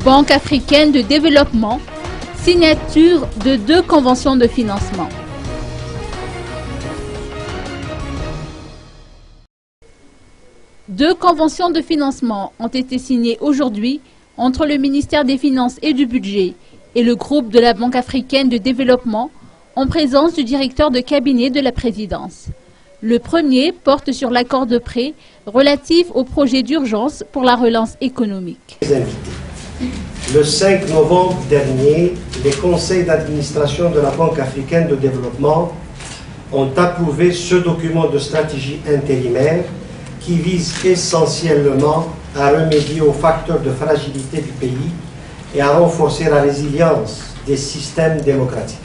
Banque africaine de développement, signature de 2 conventions de financement. Deux conventions de financement ont été signées aujourd'hui entre le ministère des Finances et du Budget et le groupe de la Banque africaine de développement en présence du directeur de cabinet de la présidence. Le premier porte sur l'accord de prêt relatif au projet d'urgence pour la relance économique. Le 5 novembre dernier, les conseils d'administration de la Banque africaine de développement ont approuvé ce document de stratégie intérimaire qui vise essentiellement à remédier aux facteurs de fragilité du pays et à renforcer la résilience des systèmes démocratiques.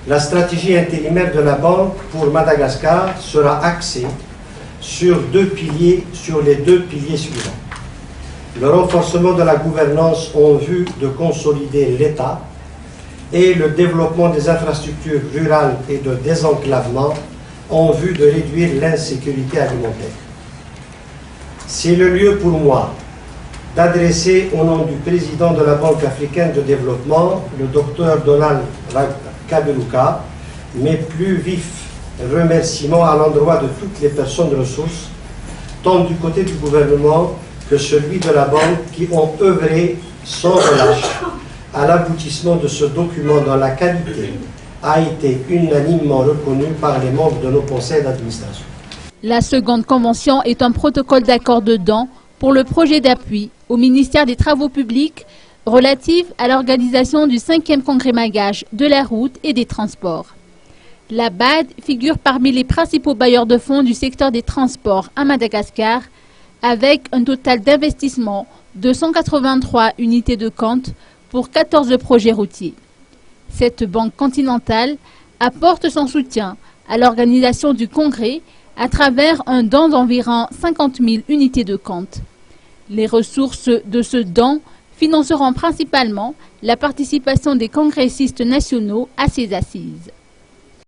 La stratégie intérimaire de la Banque pour Madagascar sera axée sur les deux piliers suivants. Le renforcement de la gouvernance en vue de consolider l'État et le développement des infrastructures rurales et de désenclavement en vue de réduire l'insécurité alimentaire. C'est le lieu pour moi d'adresser au nom du président de la Banque africaine de développement, le Dr Donald Kaberuka, mes plus vifs remerciements à l'endroit de toutes les personnes ressources, tant du côté du gouvernement que celui de la Banque, qui ont œuvré sans relâche à l'aboutissement de ce document dont la qualité a été unanimement reconnue par les membres de nos conseils d'administration. La seconde convention est un protocole d'accord de dons pour le projet d'appui au ministère des Travaux publics relatif à l'organisation du 5e congrès Magages de la route et des transports. La BAD figure parmi les principaux bailleurs de fonds du secteur des transports à Madagascar, avec un total d'investissement de 183 unités de compte pour 14 projets routiers. Cette banque continentale apporte son soutien à l'organisation du congrès à travers un don d'environ 50 000 unités de compte. Les ressources de ce don financeront principalement la participation des congressistes nationaux à ces assises.